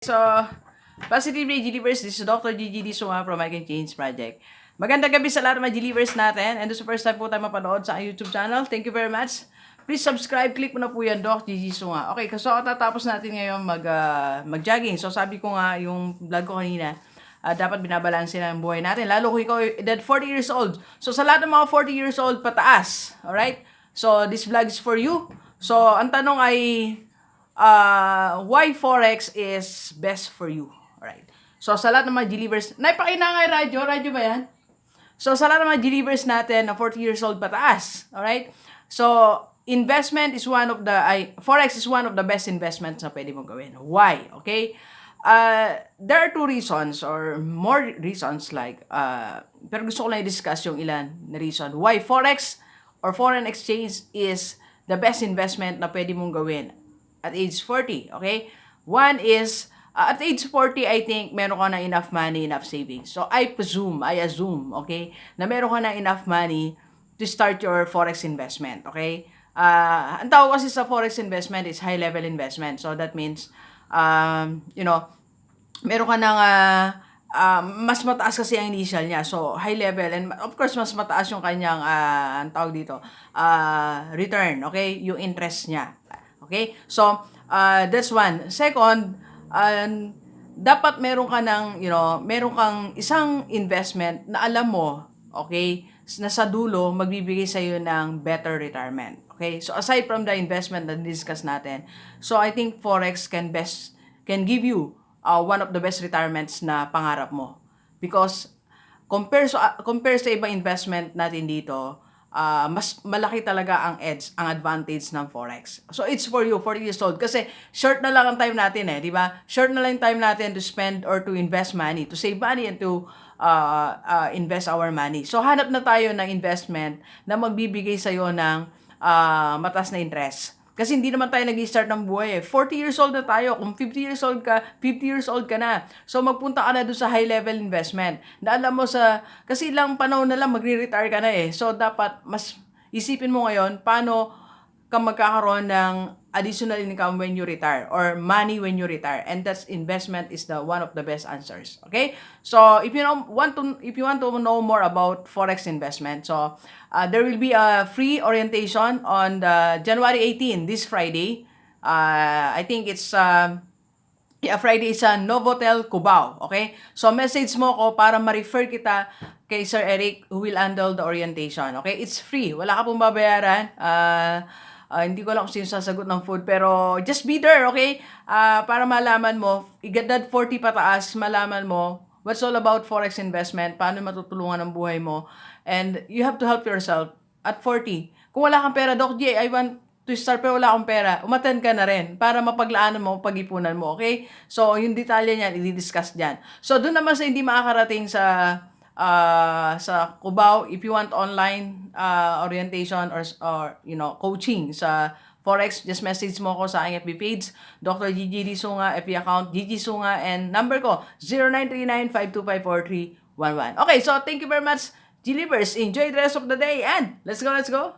So, Positively Gilivers, this is Dr. GGD Suma from I Can Change Project. Magandang gabi sa lahat ng mga Gilivers natin. And this is the first time po tayo mapanood sa YouTube channel. Thank you very much. Please subscribe, click mo na po yan, Doc GG Suma. Okay, so tatapos natin ngayon mag-jogging. So sabi ko nga, yung vlog ko kanina, dapat binabalansin ang buhay natin. Lalo kung ikaw edad 40 years old. So sa lahat ng mga 40 years old, pataas. Alright? So this vlog is for you. So ang tanong ay, why Forex is best for you. Alright. So, sa lahat ng mga Gilivers, naipakina nga yung radyo ba yan? So, sa lahat ng mga Gilivers natin na 40 years old pataas. Alright? So, investment is Forex is one of the best investments na pwede mong gawin. Why? Okay? There are two reasons or more reasons pero gusto ko lang i-discuss yung ilan na reason. Why Forex or foreign exchange is the best investment na pwede mong gawin at age 40, okay? One is, at age 40, I think, meron ka na enough money, enough savings. So, I assume, okay, na meron ka na enough money to start your Forex investment, okay? Ang tawag kasi sa Forex investment is high-level investment. So, that means, meron ka ng, mas mataas kasi ang initial niya. So, high level. And of course, mas mataas yung kanyang, ang tawag dito, return, okay? Yung interest niya. Okay? So, that's one. Second, dapat meron ka meron kang isang investment na alam mo, okay, na sa dulo, magbibigay sa iyo ng better retirement. Okay? So, aside from the investment na discuss natin, so I think Forex can give you one of the best retirements na pangarap mo. Because, compare sa ibang investment natin dito, mas malaki talaga ang advantage ng Forex. So, it's for you, 40 years old. Kasi, short na lang ang time natin di ba? Short na lang yung time natin to spend or to invest money, to save money and to invest our money. So, hanap na tayo ng investment na magbibigay sa'yo ng mataas na interest. Kasi hindi naman tayo nag-start ng buhay 40 years old na tayo. Kung 50 years old ka na. So, magpunta ka na doon sa high-level investment. Na alam mo kasi ilang panahon na lang magre-retire ka na So, dapat mas isipin mo ngayon paano ka magkakaroon ng additional income when you retire or money when you retire, and that's investment is one of the best answers. Okay, so if you want to know more about Forex investment, so there will be a free orientation on the January 18 this Friday. I think it's Friday sa Novotel Cubao. Okay, so message mo ko para ma-refer kita kay Sir Eric who will handle the orientation. Okay, it's free, wala ka pong babayaran. Hindi ko lang kung sino sasagot ng food, pero just be there, okay? Para malaman mo, edad 40 pataas, malaman mo what's all about Forex investment, paano matutulungan ang buhay mo, and you have to help yourself at 40. Kung wala kang pera, Doc J, I want to start pero wala akong pera, umattend ka na rin para mapaglaanan mo, pag-ipunan mo, okay? So, yung detalye niyan, i-discuss dyan. So, doon naman sa hindi makakarating sa Cubao, if you want online orientation or coaching sa Forex, just message mo ko sa aking FB page, Dr. GGD Sunga, FB account, GG Sunga, and number ko, 0939-525-4311. Okay, so thank you very much, Gilivers. Enjoy the rest of the day, and let's go!